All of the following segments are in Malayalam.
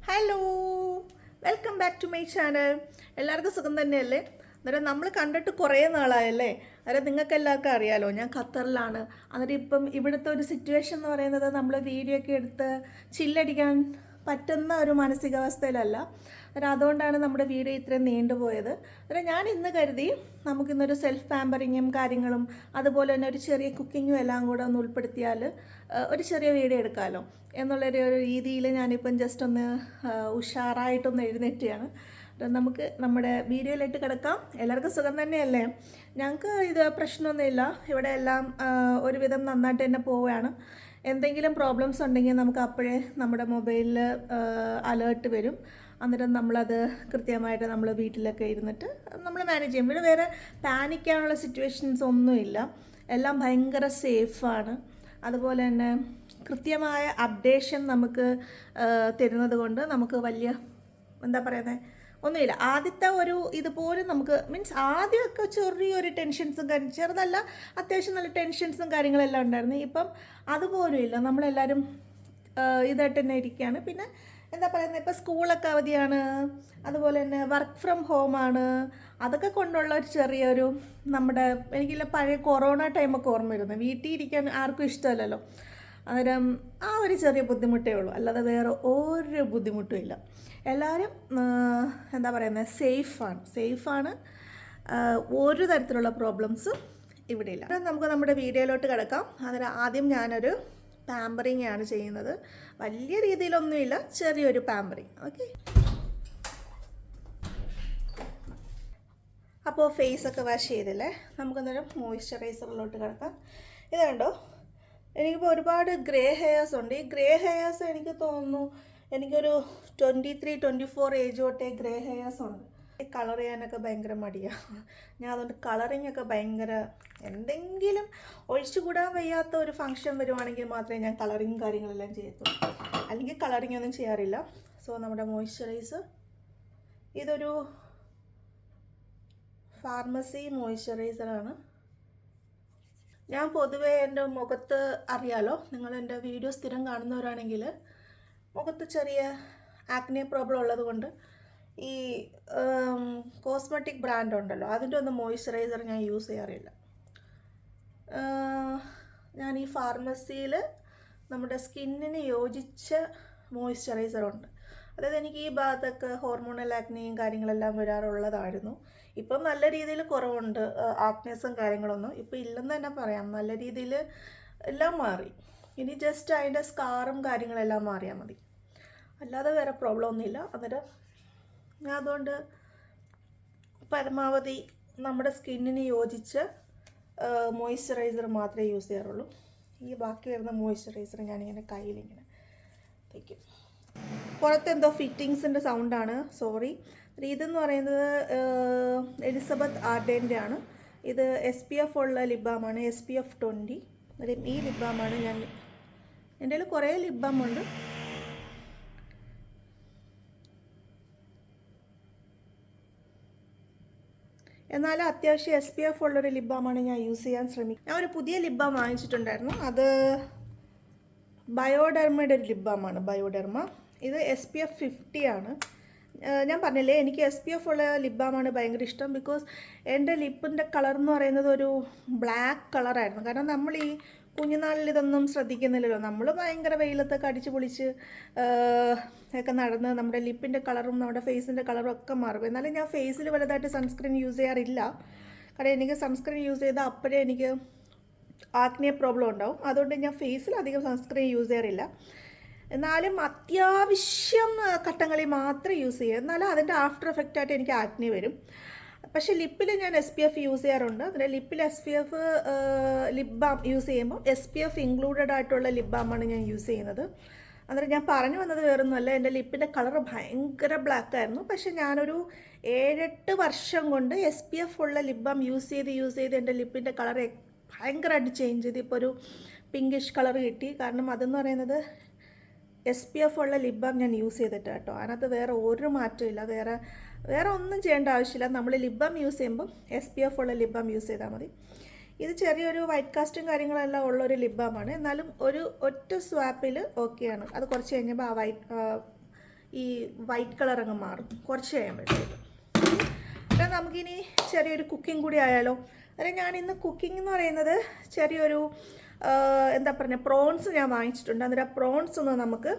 Hello, welcome back to my channel. എല്ലാവർക്കും സുഖം തന്നെയല്ലേ? അന്നേരം നമ്മൾ കണ്ടിട്ട് കുറേ നാളായല്ലേ? അന്നേരം നിങ്ങൾക്ക് എല്ലാവർക്കും അറിയാലോ, ഞാൻ ഖത്തറിലാണ്. അന്നേരം ഇപ്പം ഇവിടുത്തെ ഒരു സിറ്റുവേഷൻ എന്ന് പറയുന്നത് നമ്മൾ വീഡിയോ ഒക്കെ എടുത്ത് ചില്ലടിക്കാൻ പറ്റുന്ന ഒരു മാനസികാവസ്ഥയിലല്ല. അന്നേരം അതുകൊണ്ടാണ് നമ്മുടെ വീഡിയോ ഇത്രയും നീണ്ടുപോയത്. അന്നേരം ഞാൻ ഇന്ന് കരുതി നമുക്കിന്നൊരു സെൽഫ് പാമ്പറിങ്ങും കാര്യങ്ങളും അതുപോലെ തന്നെ ഒരു ചെറിയ കുക്കിങ്ങും എല്ലാം കൂടെ ഒന്ന് ഉൾപ്പെടുത്തിയാൽ ഒരു ചെറിയ വീഡിയോ എടുക്കാമല്ലോ എന്നുള്ളൊരു രീതിയിൽ ഞാനിപ്പം ജസ്റ്റ് ഒന്ന് ഉഷാറായിട്ടൊന്ന് എഴുന്നേറ്റാണ്. നമുക്ക് നമ്മുടെ വീഡിയോയിലിട്ട് കിടക്കാം. എല്ലാവർക്കും സുഖം തന്നെയല്ലേ? ഞങ്ങൾക്ക് ഇത് പ്രശ്നമൊന്നുമില്ല. ഇവിടെ എല്ലാം ഒരുവിധം നന്നായിട്ട് തന്നെ പോവുകയാണ്. എന്തെങ്കിലും പ്രോബ്ലംസ് ഉണ്ടെങ്കിൽ നമുക്ക് അപ്പോഴേ നമ്മുടെ മൊബൈലിൽ അലേർട്ട് വരും. അന്നേരം നമ്മളത് കൃത്യമായിട്ട് നമ്മൾ വീട്ടിലൊക്കെ ഇരുന്നിട്ട് നമ്മൾ മാനേജ് ചെയ്യും. ഇവിടെ വേറെ പാനിക്കാനുള്ള സിറ്റുവേഷൻസ് ഒന്നുമില്ല. എല്ലാം ഭയങ്കര സേഫാണ്. അതുപോലെ തന്നെ കൃത്യമായ അപ്ഡേഷൻ നമുക്ക് തരുന്നത് കൊണ്ട് നമുക്ക് വലിയ എന്താ പറയുന്നത് ഒന്നുമില്ല. ആദ്യത്തെ ഒരു ഇതുപോലും നമുക്ക് മീൻസ് ആദ്യമൊക്കെ ചെറിയൊരു ടെൻഷൻസും ചെറുതല്ല, അത്യാവശ്യം നല്ല ടെൻഷൻസും കാര്യങ്ങളെല്ലാം ഉണ്ടായിരുന്നു. ഇപ്പം അതുപോലും ഇല്ല. നമ്മളെല്ലാവരും ഇതായിട്ട് തന്നെ ഇരിക്കുകയാണ്. പിന്നെ എന്താ പറയുന്നത്, ഇപ്പോൾ സ്കൂളൊക്കെ അവധിയാണ്, അതുപോലെ തന്നെ വർക്ക് ഫ്രം ഹോമാണ്. അതൊക്കെ കൊണ്ടുള്ള ഒരു ചെറിയൊരു നമ്മുടെ എനിക്കില്ല പഴയ കൊറോണ ടൈമൊക്കെ ഓർമ്മ വരുന്നത്. വീട്ടിൽ ഇരിക്കാൻ ആർക്കും ഇഷ്ടമല്ലല്ലോ. അന്നേരം ആ ഒരു ചെറിയ ബുദ്ധിമുട്ടേ ഉള്ളൂ, അല്ലാതെ വേറെ ഒരു ബുദ്ധിമുട്ടും ഇല്ല. എല്ലാവരും എന്താ പറയുന്നത് സേഫാണ്. ഒരു തരത്തിലുള്ള പ്രോബ്ലംസും ഇവിടെ ഇല്ല. നമുക്ക് നമ്മുടെ വീഡിയോയിലോട്ട് കിടക്കാം. അന്നേരം ആദ്യം ഞാനൊരു പാമ്പറിങ് ആണ് ചെയ്യുന്നത്. വലിയ രീതിയിലൊന്നുമില്ല, ചെറിയൊരു പാമ്പറിങ്. ഓക്കെ, അപ്പോൾ ഫേസൊക്കെ വാഷ് ചെയ്തില്ലേ, നമുക്കന്നേരം മോയ്സ്ചറൈസറിലോട്ട് കിടക്കാം. ഇത് കണ്ടോ, എനിക്കിപ്പോൾ ഒരുപാട് ഗ്രേ ഹെയർസ് ഉണ്ട്. ഈ ഗ്രേ ഹെയർസ് എനിക്ക് തോന്നുന്നു എനിക്കൊരു 23-24 ഏജ് തൊട്ടേ ഗ്രേ ഹെയർസ് ഉണ്ട്. കളർ ചെയ്യാനൊക്കെ ഭയങ്കര മടിയാണ് ഞാൻ. അതുകൊണ്ട് കളറിങ് ഒക്കെ ഭയങ്കര എന്തെങ്കിലും ഒഴിച്ചുകൂടാൻ വയ്യാത്ത ഒരു ഫംഗ്ഷൻ വരുവാണെങ്കിൽ മാത്രമേ ഞാൻ കളറിങ് കാര്യങ്ങളെല്ലാം ചെയ്യത്തുള്ളൂ. അല്ലെങ്കിൽ കളറിങ് ഒന്നും ചെയ്യാറില്ല. സോ നമ്മുടെ മോയ്സ്ചറൈസർ ഇതൊരു ഫാർമസി മോയ്സ്ചറൈസറാണ്. ഞാൻ പൊതുവേ എൻ്റെ മുഖത്ത് അറിയാലോ, നിങ്ങൾ എൻ്റെ വീഡിയോ സ്ഥിരം കാണുന്നവരാണെങ്കിൽ മുഖത്ത് ചെറിയ ആക്നെ പ്രോബ്ലം ഉള്ളത് കൊണ്ട് ഈ കോസ്മെറ്റിക് ബ്രാൻഡ് ഉണ്ടല്ലോ അതിൻ്റെ ഒന്നും മോയ്സ്ചറൈസർ ഞാൻ യൂസ് ചെയ്യാറില്ല. ഞാൻ ഈ ഫാർമസിയിൽ നമ്മുടെ സ്കിന്നിന് യോജിച്ച മോയ്സ്ചറൈസറുണ്ട്. അതായത് എനിക്ക് ഈ ഭാഗത്തൊക്കെ ഹോർമോണൽ ആക്നെയും കാര്യങ്ങളെല്ലാം വരാറുള്ളതായിരുന്നു. ഇപ്പം നല്ല രീതിയിൽ കുറവുണ്ട്. ആക്നെസും കാര്യങ്ങളൊന്നും ഇപ്പം ഇല്ലെന്ന് തന്നെ പറയാം. നല്ല രീതിയിൽ എല്ലാം മാറി. ഇനി ജസ്റ്റ് അതിൻ്റെ സ്കാറും കാര്യങ്ങളെല്ലാം മാറിയാൽ മതി, അല്ലാതെ വേറെ പ്രോബ്ലം ഒന്നുമില്ല. അന്നേരം ഞാൻ അതുകൊണ്ട് പരമാവധി നമ്മുടെ സ്കിന്നിന് യോജിച്ച മോയ്സ്ചറൈസർ മാത്രമേ യൂസ് ചെയ്യാറുള്ളൂ. ഈ ബാക്കി വരുന്ന മോയ്സ്ചറൈസർ ഞാനിങ്ങനെ കയ്യിലിങ്ങനെ വയ്ക്കും. പുറത്തെന്തോ ഫിറ്റിങ്സിൻ്റെ സൗണ്ടാണ്, സോറി. ഇതെന്ന് പറയുന്നത് എലിസബത്ത് ആർഡേൻ്റെ ആണ്. ഇത് SPF ഉള്ള ലിബാമാണ്, SPF 20. ഈ ലിബാമാണ് ഞാൻ, എൻ്റെ കയ്യിൽ കുറേ ലിബാമുണ്ട്. എന്നാലും അത്യാവശ്യം SPF ഉള്ളൊരു ലിബാമാണ് ഞാൻ യൂസ് ചെയ്യാൻ ശ്രമിക്കുക. ഞാൻ ഒരു പുതിയ ലിബാം വാങ്ങിച്ചിട്ടുണ്ടായിരുന്നു. അത് ബയോഡെർമയുടെ ഒരു ലിബാമാണ്, ബയോഡെർമ. ഇത് SPF 50 ആണ്. ഞാൻ പറഞ്ഞില്ലേ, എനിക്ക് SPF ഉള്ള ലിബാമാണ് ഭയങ്കര ഇഷ്ടം. ബിക്കോസ് എൻ്റെ ലിപ്പിൻ്റെ കളർ എന്ന് പറയുന്നത് ഒരു ബ്ലാക്ക് കളറായിരുന്നു. കാരണം നമ്മൾ ഈ കുഞ്ഞുനാളിൽ ഇതൊന്നും ശ്രദ്ധിക്കുന്നില്ലല്ലോ. നമ്മൾ ഭയങ്കര വെയിലത്തൊക്കെ അടിച്ച് പൊളിച്ച് ഒക്കെ നടന്ന് നമ്മുടെ ലിപ്പിൻ്റെ കളറും നമ്മുടെ ഫേസിൻ്റെ കളറും ഒക്കെ മാറും. എന്നാലും ഞാൻ ഫേസിൽ വലുതായിട്ട് സൺസ്ക്രീൻ യൂസ് ചെയ്യാറില്ല. കാരണം എനിക്ക് സൺസ്ക്രീൻ യൂസ് ചെയ്താൽ അപ്പോഴേ എനിക്ക് ആക്നെ പ്രോബ്ലം ഉണ്ടാവും. അതുകൊണ്ട് ഞാൻ ഫേസിൽ അധികം സൺസ്ക്രീൻ യൂസ് ചെയ്യാറില്ല. എന്നാലും അത്യാവശ്യം ഘട്ടങ്ങളിൽ മാത്രം യൂസ് ചെയ്യുക. എന്നാലും അതിൻ്റെ ആഫ്റ്റർ എഫക്റ്റായിട്ട് എനിക്ക് ആക്നെ വരും. പക്ഷേ ലിപ്പിൽ ഞാൻ SPF യൂസ് ചെയ്യാറുണ്ട്. അതിൻ്റെ ലിപ്പിൽ SPF ലിപ് ബാം യൂസ് ചെയ്യുമ്പോൾ SPF ഇൻക്ലൂഡഡ് ആയിട്ടുള്ള ലിപ് ബാമാണ് ഞാൻ യൂസ് ചെയ്യുന്നത്. അന്നേരം ഞാൻ പറഞ്ഞു വന്നത് വേറൊന്നുമല്ല, എൻ്റെ ലിപ്പിൻ്റെ കളർ ഭയങ്കര ബ്ലാക്ക് ആയിരുന്നു. പക്ഷേ ഞാനൊരു 7-8 വർഷം കൊണ്ട് SPF ഉള്ള ലിപ് ബാം യൂസ് ചെയ്ത് എൻ്റെ ലിപ്പിൻ്റെ കളർ ഭയങ്കരമായിട്ട് ചേഞ്ച് ചെയ്ത് ഇപ്പോൾ ഒരു പിങ്കിഷ് കളർ കിട്ടി. കാരണം അതെന്ന് പറയുന്നത് SPF ഉള്ള ലിപ് ബാം ഞാൻ യൂസ് ചെയ്തിട്ട് കേട്ടോ. അതിനകത്ത് വേറെ ഒരു മാറ്റവും ഇല്ല. വേറെ ഒന്നും ചെയ്യേണ്ട ആവശ്യമില്ല. നമ്മൾ ലിപ് ബാം യൂസ് ചെയ്യുമ്പം SPF ഉള്ള ലിപ് ബാം യൂസ് ചെയ്താൽ മതി. ഇത് ചെറിയൊരു വൈറ്റ് കാസ്റ്റും കാര്യങ്ങളെല്ലാം ഉള്ളൊരു ലിപ് ബാമാണ്. എന്നാലും ഒറ്റ സ്വാപ്പിൽ ഓക്കെയാണ്. അത് കുറച്ച് കഴിഞ്ഞപ്പോൾ ഈ വൈറ്റ് കളർ അങ്ങ് മാറും കുറച്ച് കഴിയുമ്പോഴത്തേക്ക്. അപ്പോൾ നമുക്കിനി ചെറിയൊരു കുക്കിംഗ് കൂടി ആയാലോ. അതായത് ഞാൻ ഇന്ന് കുക്കിംഗ് എന്ന് പറയുന്നത് ചെറിയൊരു എന്താ പറയുക, പ്രോൺസ് ഞാൻ വാങ്ങിച്ചിട്ടുണ്ട്. അന്നേരം ആ പ്രോൺസ് ഒന്ന് നമുക്ക്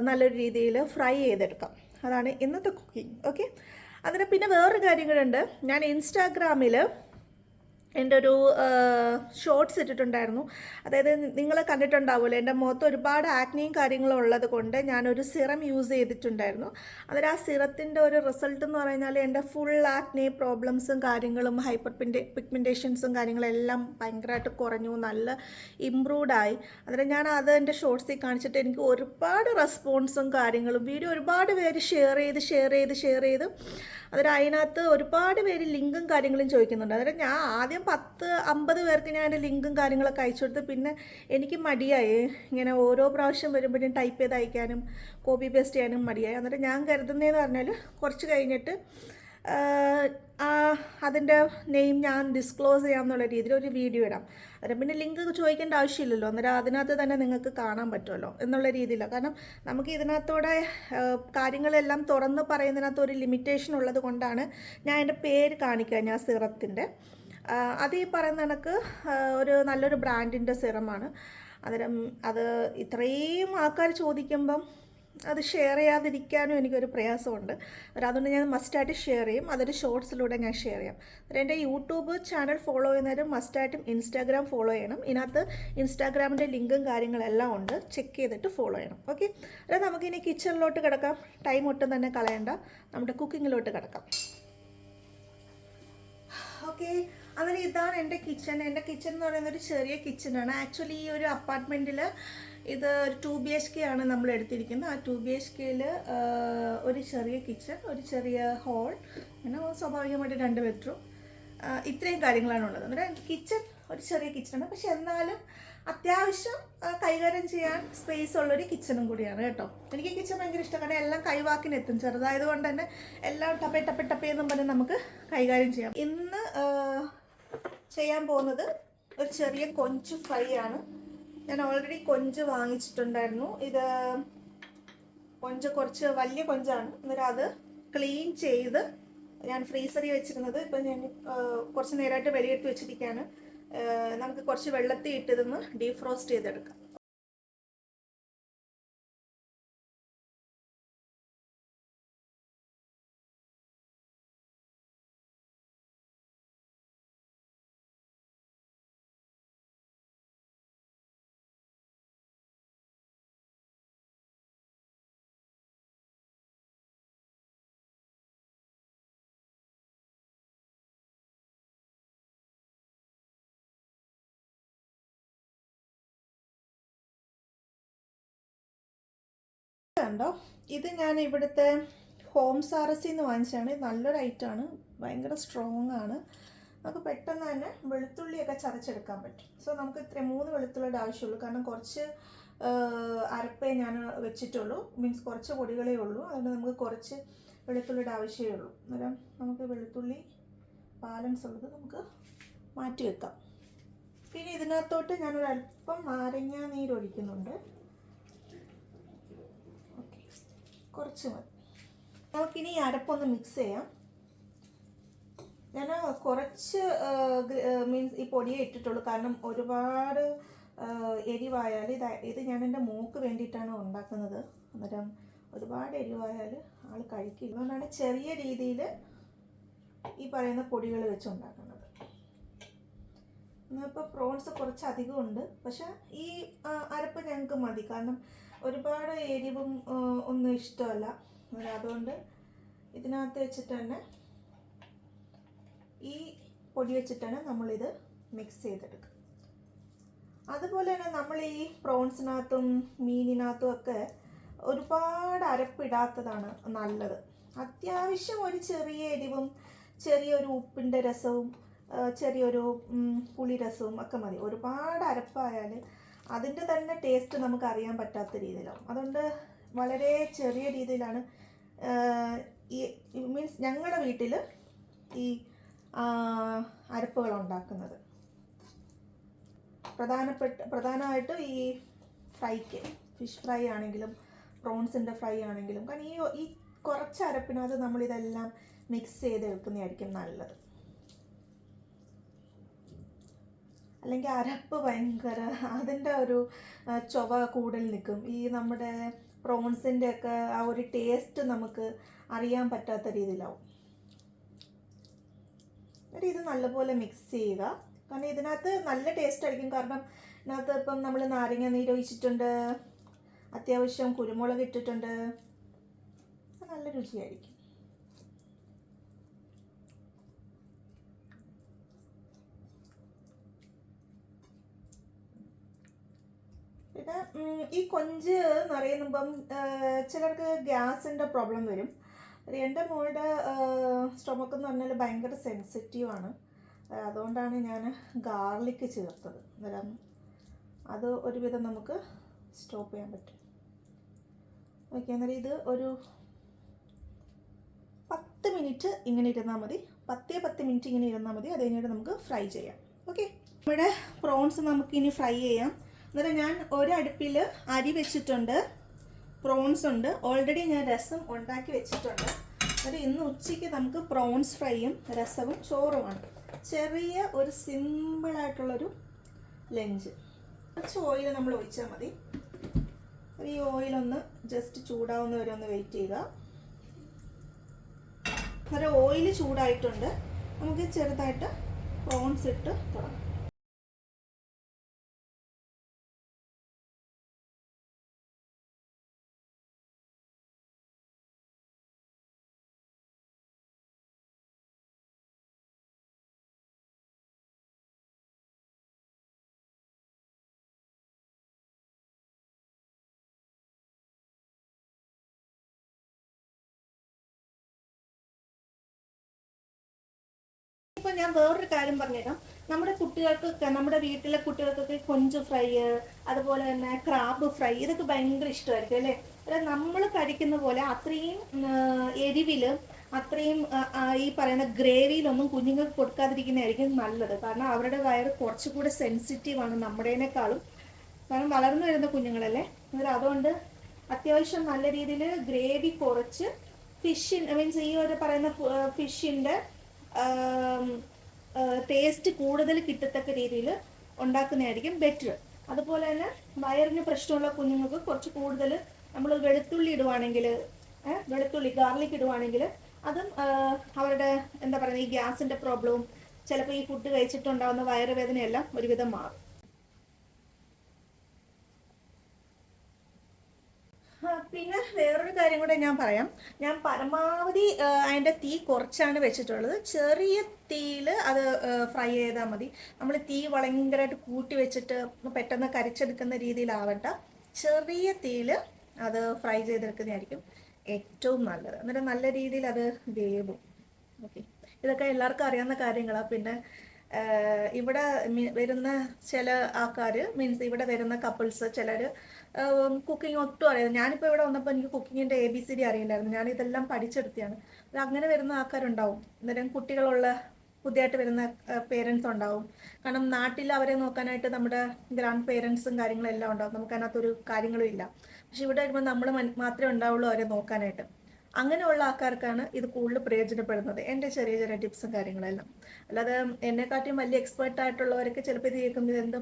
നല്ലൊരു രീതിയിൽ ഫ്രൈ ചെയ്തെടുക്കാം. അതാണ് ഇന്നത്തെ കുക്കിംഗ്. ഓക്കെ, അന്നേരം പിന്നെ വേറൊരു കാര്യങ്ങളുണ്ട്. ഞാൻ ഇൻസ്റ്റാഗ്രാമിൽ എൻ്റെ ഒരു ഷോർട്സ് ഇട്ടിട്ടുണ്ടായിരുന്നു. അതായത് നിങ്ങൾ കണ്ടിട്ടുണ്ടാവുമല്ലോ, എൻ്റെ മുഖത്ത് ഒരുപാട് ആക്നിയും കാര്യങ്ങളും ഉള്ളത് കൊണ്ട് ഞാനൊരു സിറം യൂസ് ചെയ്തിട്ടുണ്ടായിരുന്നു. അന്നേരം ആ സിറത്തിൻ്റെ ഒരു റിസൾട്ട് എന്ന് പറഞ്ഞാൽ എൻ്റെ ഫുൾ ആക്നി പ്രോബ്ലംസും കാര്യങ്ങളും പിഗ്മെൻറ്റേഷൻസും കാര്യങ്ങളെല്ലാം ഭയങ്കരമായിട്ട് കുറഞ്ഞു, നല്ല ഇമ്പ്രൂവ്ഡായി. അന്നേരം ഞാൻ അത് എൻ്റെ ഷോർട്സിൽ കാണിച്ചിട്ട് എനിക്ക് ഒരുപാട് റെസ്പോൺസും കാര്യങ്ങളും വീഡിയോ ഒരുപാട് പേര് ഷെയർ ചെയ്ത് അന്നേരം അതിനകത്ത് ഒരുപാട് പേര് ലിങ്കും കാര്യങ്ങളും ചോദിക്കുന്നുണ്ട്. അന്നേരം ഞാൻ ആദ്യം 10-50 പേർക്ക് ഞാൻ എൻ്റെ ലിങ്കും കാര്യങ്ങളൊക്കെ അയച്ചു കൊടുത്ത് പിന്നെ എനിക്ക് മടിയായി, ഇങ്ങനെ ഓരോ പ്രാവശ്യം വരുമ്പോഴും ടൈപ്പ് ചെയ്ത് അയക്കാനും കോപ്പി പേസ്റ്റ് ചെയ്യാനും മടിയായി. അന്നേരം ഞാൻ കരുതുന്നതെന്ന് പറഞ്ഞാൽ കുറച്ച് കഴിഞ്ഞിട്ട് അതിൻ്റെ നെയിം ഞാൻ ഡിസ്ക്ലോസ് ചെയ്യാമെന്നുള്ള രീതിയിൽ ഒരു വീഡിയോ ഇടാം. അന്നേരം പിന്നെ ലിങ്ക് ചോദിക്കേണ്ട ആവശ്യമില്ലല്ലോ, അന്നേരം അതിനകത്ത് തന്നെ നിങ്ങൾക്ക് കാണാൻ പറ്റുമല്ലോ എന്നുള്ള രീതിയിലാണ്. കാരണം നമുക്ക് ഇതിനകത്തൂടെ കാര്യങ്ങളെല്ലാം തുറന്ന് പറയുന്നതിനകത്ത് ഒരു ലിമിറ്റേഷൻ ഉള്ളത് കൊണ്ടാണ് ഞാൻ എൻ്റെ പേര് കാണിക്കുക. ഞാൻ സിറത്തിൻ്റെ അത് ഈ പറയുന്ന കണക്ക് ഒരു നല്ലൊരു ബ്രാൻഡിൻ്റെ സിറമാണ്. അന്നേരം അത് ഇത്രയും ആൾക്കാർ ചോദിക്കുമ്പം അത് ഷെയർ ചെയ്യാതിരിക്കാനും എനിക്കൊരു പ്രയാസമുണ്ട്. അതുകൊണ്ട് ഞാൻ മസ്റ്റായിട്ട് ഷെയർ ചെയ്യും. അതൊരു ഷോർട്സിലൂടെ ഞാൻ ഷെയർ ചെയ്യാം. എൻ്റെ യൂട്യൂബ് ചാനൽ ഫോളോ ചെയ്യുന്നവരും മസ്റ്റായിട്ടും ഇൻസ്റ്റാഗ്രാം ഫോളോ ചെയ്യണം. ഇതിനകത്ത് ഇൻസ്റ്റാഗ്രാമിൻ്റെ ലിങ്കും കാര്യങ്ങളെല്ലാം ഉണ്ട്, ചെക്ക് ചെയ്തിട്ട് ഫോളോ ചെയ്യണം. ഓക്കെ, അതായത് നമുക്കിനി കിച്ചണിലോട്ട് കിടക്കാം. ടൈം ഒട്ടും തന്നെ കളയണ്ട, നമ്മുടെ കുക്കിങ്ങിലോട്ട് കിടക്കാം. ഓക്കെ, അങ്ങനെ ഇതാണ് എൻ്റെ കിച്ചൺ. എൻ്റെ കിച്ചൺ എന്ന് പറയുന്നത് ഒരു ചെറിയ കിച്ചണാണ്. ആക്ച്വലി ഈ ഒരു അപ്പാർട്ട്മെൻറ്റിൽ ഇത് ഒരു 2 BHK ആണ് നമ്മൾ എടുത്തിരിക്കുന്നത്. ആ 2 BHKയിൽ ഒരു ചെറിയ കിച്ചൺ, ഒരു ചെറിയ ഹോൾ, പിന്നെ സ്വാഭാവികമായിട്ട് 2 ബെഡ്റൂം, ഇത്രയും കാര്യങ്ങളാണ് ഉള്ളത്. അന്നേരം കിച്ചൺ ഒരു ചെറിയ കിച്ചണാണ്, പക്ഷെ എന്നാലും അത്യാവശ്യം കൈകാര്യം ചെയ്യാൻ സ്പേസ് ഉള്ളൊരു കിച്ചണും കൂടിയാണ് കേട്ടോ. എനിക്ക് കിച്ചൺ ഭയങ്കര ഇഷ്ടം, കാരണം എല്ലാം കൈവാക്കിനെത്തും. ചെറുതായതുകൊണ്ട് തന്നെ എല്ലാം ടപ്പേന്നും പറഞ്ഞ് നമുക്ക് കൈകാര്യം ചെയ്യാം. ഇന്ന് ചെയ്യാൻ പോകുന്നത് ഒരു ചെറിയ കൊഞ്ച് ഫ്രൈ ആണ്. ഞാൻ ഓൾറെഡി കൊഞ്ച് വാങ്ങിച്ചിട്ടുണ്ടായിരുന്നു. ഇത് കൊഞ്ച് കുറച്ച് വലിയ കൊഞ്ചാണ്. അന്നേരം അത് ക്ലീൻ ചെയ്ത് ഞാൻ ഫ്രീസറിൽ വെച്ചിരുന്നത് ഇപ്പം ഞാൻ കുറച്ച് നേരമായിട്ട് വെളിയെടുത്ത് വെച്ചിരിക്കുകയാണ്. നമുക്ക് കുറച്ച് വെള്ളത്തിൽ ഇട്ടിതൊന്ന് ഡീഫ്രോസ്റ്റ് ചെയ്തെടുക്കാം. കണ്ടോ, ഇത് ഞാൻ ഇവിടുത്തെ ഹോം സാറസിൽ നിന്ന് വാങ്ങിച്ചാണ്. നല്ലൊരു ഐറ്റമാണ്, ഭയങ്കര സ്ട്രോങ് ആണ്. നമുക്ക് പെട്ടെന്ന് തന്നെ വെളുത്തുള്ളിയൊക്കെ ചതച്ചെടുക്കാൻ പറ്റും. സോ നമുക്ക് 3 വെളുത്തുള്ളിയുടെ ആവശ്യമുള്ളൂ, കാരണം കുറച്ച് അരപ്പേ ഞാൻ വെച്ചിട്ടുള്ളൂ, മീൻസ് കുറച്ച് പൊടികളേ ഉള്ളൂ. അതുകൊണ്ട് നമുക്ക് കുറച്ച് വെളുത്തുള്ളിയുടെ ആവശ്യമേ ഉള്ളൂ. അന്നേരം നമുക്ക് വെളുത്തുള്ളി ബാലൻസ് ഉള്ളത് നമുക്ക് മാറ്റി വെക്കാം. പിന്നെ ഇതിനകത്തോട്ട് ഞാനൊരല്പം നാരങ്ങ നീരൊഴിക്കുന്നുണ്ട്. കുറച്ച് മതി. നമുക്കിനി അരപ്പൊന്ന് മിക്സ് ചെയ്യാം. ഞാൻ കുറച്ച് മീൻസ് ഈ പൊടിയെ ഇട്ടിട്ടുള്ളൂ, കാരണം ഒരുപാട് എരിവായാൽ ഇത് ഞാൻ എൻ്റെ മോക്ക് വേണ്ടിയിട്ടാണ് ഉണ്ടാക്കുന്നത്. അന്നേരം ഒരുപാട് എരിവായാൽ ആൾ കഴിക്കില്ല. അതുകൊണ്ടാണ് ചെറിയ രീതിയിൽ ഈ പറയുന്ന പൊടികൾ വെച്ച് ഉണ്ടാക്കുന്നത്. ഇപ്പോൾ പ്രോൺസ് കുറച്ച് അധികമുണ്ട്, പക്ഷെ ഈ അരപ്പ് ഞങ്ങൾക്ക് മതി, കാരണം ഒരുപാട് എരിവും ഒന്നും ഇഷ്ടമല്ല. അതുകൊണ്ട് ഇതിനകത്ത് വെച്ചിട്ട് തന്നെ ഈ പൊടി വെച്ചിട്ട് തന്നെ നമ്മളിത് മിക്സ് ചെയ്തെടുക്കും. അതുപോലെ തന്നെ നമ്മൾ ഈ പ്രോൺസിനകത്തും മീനിനകത്തും ഒക്കെ ഒരുപാട് അരപ്പിടാത്തതാണ് നല്ലത്. അത്യാവശ്യം ഒരു ചെറിയ എരിവും ചെറിയൊരു ഉപ്പിൻ്റെ രസവും ചെറിയൊരു പുളി രസവും ഒക്കെ മതി. ഒരുപാട് അരപ്പായാൽ അതിൻ്റെ തന്നെ ടേസ്റ്റ് നമുക്ക് അറിയാൻ പറ്റാത്ത രീതിയിലാവും. അതുകൊണ്ട് വളരെ ചെറിയ രീതിയിലാണ് ഈ മീൻസ് ഞങ്ങളുടെ വീട്ടിൽ ഈ അരപ്പുകൾ ഉണ്ടാക്കുന്നത്. പ്രധാനമായിട്ട് ഈ ഫ്രൈക്ക്, ഫിഷ് ഫ്രൈ ആണെങ്കിലും പ്രോൺസിൻ്റെ ഫ്രൈ ആണെങ്കിലും. കാരണം ഈ കുറച്ച് അരപ്പിനകത്ത് നമ്മളിതെല്ലാം മിക്സ് ചെയ്ത് എടുക്കുന്നതായിരിക്കും നല്ലത്. അല്ലെങ്കിൽ അരപ്പ് ഭയങ്കര അതിൻ്റെ ഒരു ചൊവ കൂടുതൽ നിൽക്കും. ഈ നമ്മുടെ പ്രോൺസിൻ്റെ ഒക്കെ ആ ഒരു ടേസ്റ്റ് നമുക്ക് അറിയാൻ പറ്റാത്ത രീതിയിലാവും. എന്നിട്ട് ഇത് നല്ലപോലെ മിക്സ് ചെയ്യുക. കാരണം ഇതിനകത്ത് നല്ല ടേസ്റ്റ് ആയിരിക്കും. കാരണം ഇതിനകത്ത് ഇപ്പം നമ്മൾ നാരങ്ങ നീര് ഒഴിച്ചിട്ടുണ്ട്, അത്യാവശ്യം കുരുമുളക് ഇട്ടിട്ടുണ്ട്, നല്ല രുചിയായിരിക്കും. പിന്നെ ഈ കൊഞ്ച് എന്ന് പറയുമ്പം ചിലർക്ക് ഗ്യാസിൻ്റെ പ്രോബ്ലം വരും. എൻ്റെ മോളുടെ സ്റ്റൊമക്ക് എന്ന് പറഞ്ഞാൽ ഭയങ്കര സെൻസിറ്റീവാണ്. അതുകൊണ്ടാണ് ഞാൻ ഗാർലിക്ക് ചേർത്തത്. അന്നേരം അത് ഒരുവിധം നമുക്ക് സ്റ്റോപ്പ് ചെയ്യാൻ പറ്റും. ഓക്കെ, അന്നേരം ഇത് ഒരു 10 മിനിറ്റ് ഇങ്ങനെ ഇരുന്നാൽ മതി. 10 മിനിറ്റ് ഇങ്ങനെ ഇരുന്നാൽ മതി. അത് കഴിഞ്ഞിട്ട് നമുക്ക് ഫ്രൈ ചെയ്യാം. ഓക്കെ, നമ്മുടെ പ്രോൺസ് നമുക്കിനി ഫ്രൈ ചെയ്യാം. അന്നേരം ഞാൻ ഒരടുപ്പിൽ അരി വെച്ചിട്ടുണ്ട്, പ്രോൺസ് ഉണ്ട്. ഓൾറെഡി ഞാൻ രസം ഉണ്ടാക്കി വെച്ചിട്ടുണ്ട്. അന്നേരം ഇന്ന് ഉച്ചയ്ക്ക് നമുക്ക് പ്രോൺസ് ഫ്രൈയും രസവും ചോറുമാണ്. ചെറിയ ഒരു സിമ്പിളായിട്ടുള്ളൊരു ലഞ്ച്. കുറച്ച് ഓയിൽ നമ്മൾ ഒഴിച്ചാൽ മതി. ഈ ഓയിലൊന്ന് ജസ്റ്റ് ചൂടാവുന്നവരെ ഒന്ന് വെയിറ്റ് ചെയ്യുക. അന്നേരം ഓയിൽ ചൂടായിട്ടുണ്ട്. നമുക്ക് ചെറുതായിട്ട് പ്രോൺസ് ഇട്ട് തുടങ്ങാം. ഇപ്പം ഞാൻ വേറൊരു കാര്യം പറഞ്ഞുതരാം. നമ്മുടെ കുട്ടികൾക്ക്, നമ്മുടെ വീട്ടിലെ കുട്ടികൾക്കൊക്കെ കൊഞ്ച് ഫ്രൈ, അതുപോലെ തന്നെ ക്രാബ് ഫ്രൈ, ഇതൊക്കെ ഭയങ്കര ഇഷ്ടമായിരിക്കും അല്ലേ? അതായത് നമ്മൾ കഴിക്കുന്ന പോലെ അത്രയും എരിവില്, അത്രയും ഈ പറയുന്ന ഗ്രേവിയിലൊന്നും കുഞ്ഞുങ്ങൾക്ക് കൊടുക്കാതിരിക്കുന്നതായിരിക്കും നല്ലത്. കാരണം അവരുടെ വയറ് കുറച്ചുകൂടെ സെൻസിറ്റീവാണ് നമ്മുടേനേക്കാളും. കാരണം വളർന്നു വരുന്ന കുഞ്ഞുങ്ങളല്ലേ. അതുകൊണ്ട് അത്യാവശ്യം നല്ല രീതിയിൽ ഗ്രേവി കുറച്ച് മീൻസ് ഈ ഒരു പറയുന്ന ഫിഷിൻ്റെ ടേസ്റ്റ് കൂടുതൽ കിട്ടത്തക്ക രീതിയിൽ ഉണ്ടാക്കുന്നതായിരിക്കും ബെറ്റർ. അതുപോലെ തന്നെ വയറിന് പ്രശ്നമുള്ള കുഞ്ഞുങ്ങൾക്ക് കുറച്ച് കൂടുതൽ നമ്മൾ വെളുത്തുള്ളി ഇടുവാണെങ്കിൽ, വെളുത്തുള്ളി ഗാർലിക് ഇടുവാണെങ്കിൽ അതും അവരുടെ എന്താ പറയുക, ഈ ഗ്യാസിൻ്റെ പ്രോബ്ലവും ചിലപ്പോൾ ഈ ഫുഡ് കഴിച്ചിട്ടുണ്ടാകുന്ന വയറുവേദനയെല്ലാം ഒരുവിധം മാറും. പിന്നെ വേറൊരു കാര്യം കൂടെ ഞാൻ പറയാം. ഞാൻ പരമാവധി അതിൻ്റെ തീ കുറച്ചാണ് വെച്ചിട്ടുള്ളത്. ചെറിയ തീയിൽ അത് ഫ്രൈ ചെയ്താൽ മതി. നമ്മൾ തീ ഭയങ്കരമായിട്ട് കൂട്ടി വെച്ചിട്ട് പെട്ടെന്ന് കരിച്ചെടുക്കുന്ന രീതിയിലാവണ്ട. ചെറിയ തീയിൽ അത് ഫ്രൈ ചെയ്തെടുക്കുന്നതായിരിക്കും ഏറ്റവും നല്ലത്. എന്നിട്ട് നല്ല രീതിയിൽ അത് വേവും. ഓക്കെ, ഇതൊക്കെ എല്ലാവർക്കും അറിയാവുന്ന കാര്യങ്ങളാണ്. പിന്നെ ഇവിടെ വരുന്ന ചില ആൾക്കാർ, മീൻസ് ഇവിടെ വരുന്ന കപ്പിൾസ് ചിലർ കുക്കിംഗ് ഒട്ടും അറിയാം. ഞാനിപ്പോൾ ഇവിടെ വന്നപ്പോൾ എനിക്ക് കുക്കിങ്ങിൻ്റെ ABCD അറിയില്ലായിരുന്നു. ഞാനിതെല്ലാം പഠിച്ചെടുത്തതാണ്. അത് അങ്ങനെ വരുന്ന ആൾക്കാരുണ്ടാവും. അന്നേരം കുട്ടികളുള്ള പുതിയതായിട്ട് വരുന്ന പേരൻസ് ഉണ്ടാവും. കാരണം നാട്ടിൽ അവരെ നോക്കാനായിട്ട് നമ്മുടെ ഗ്രാൻഡ് പേരൻസും കാര്യങ്ങളും എല്ലാം ഉണ്ടാവും. നമുക്കതിനകത്തൊരു കാര്യങ്ങളും ഇല്ല. പക്ഷെ ഇവിടെ വരുമ്പോൾ നമ്മൾ മാത്രമേ ഉണ്ടാവുള്ളൂ അവരെ നോക്കാനായിട്ട്. അങ്ങനെയുള്ള ആൾക്കാർക്കാണ് ഇത് കൂടുതൽ പ്രയോജനപ്പെടുന്നത്, എൻ്റെ ചെറിയ ചെറിയ ടിപ്സും കാര്യങ്ങളെല്ലാം. അല്ലാതെ എന്നെക്കാട്ടിയും വലിയ എക്സ്പേർട്ട് ആയിട്ടുള്ളവരൊക്കെ ചിലപ്പോൾ ഇത് കേൾക്കുമ്പോൾ എന്ത്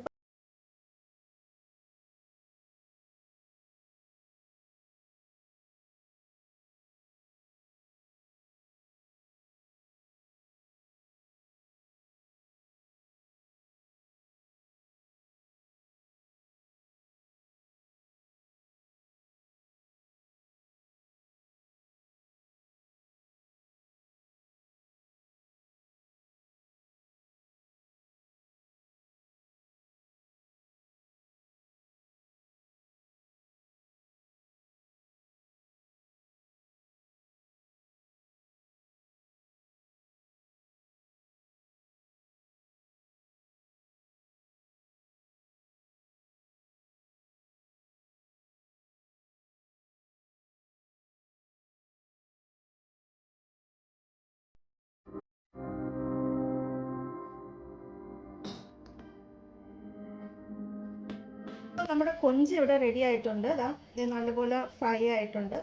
നമ്മുടെ കൊഞ്ച് ഇവിടെ റെഡി ആയിട്ടുണ്ട്. അതാ ഇത് നല്ലപോലെ ഫ്രൈ ആയിട്ടുണ്ട്.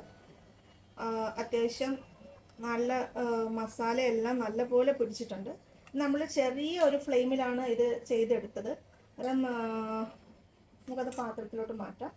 അത്യാവശ്യം നല്ല മസാലയെല്ലാം നല്ലപോലെ പിടിച്ചിട്ടുണ്ട്. നമ്മൾ ചെറിയ ഒരു ഫ്ലെയിമിലാണ് ഇത് ചെയ്തെടുത്തത്. അന്നേരം നമുക്കത് പാത്രത്തിലോട്ട് മാറ്റാം.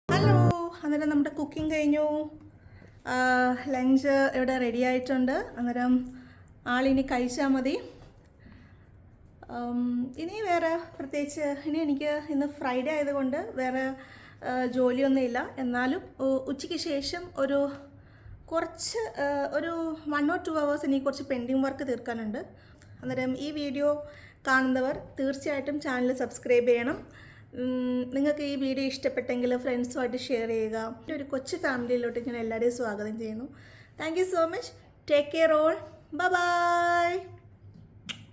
ഹലോ, അന്നേരം നമ്മുടെ കുക്കിംഗ് കഴിഞ്ഞു. ലഞ്ച് ഇവിടെ റെഡി ആയിട്ടുണ്ട്. അന്നേരം ആളിനി കഴിച്ചാൽ മതി. ഇനി വേറെ പ്രത്യേകിച്ച് എനിക്ക് ഇന്ന് ഫ്രൈഡേ ആയതുകൊണ്ട് വേറെ ജോലിയൊന്നുമില്ല. എന്നാലും ഉച്ചയ്ക്ക് ശേഷം കുറച്ച് ഒരു 1 or 2 hours എനിക്ക് കുറച്ച് പെൻഡിങ് വർക്ക് തീർക്കാനുണ്ട്. അന്നേരം ഈ വീഡിയോ കാണുന്നവർ തീർച്ചയായിട്ടും ചാനൽ സബ്സ്ക്രൈബ് ചെയ്യണം. നിങ്ങൾക്ക് ഈ വീഡിയോ ഇഷ്ടപ്പെട്ടെങ്കിൽ ഫ്രണ്ട്സുമായിട്ട് ഷെയർ ചെയ്യുക. ഒരു കൊച്ചു ഫാമിലിയിലോട്ട് ഞാൻ എല്ലാവരെയും സ്വാഗതം ചെയ്യുന്നു. Thank you so much. Take care all. Bye bye.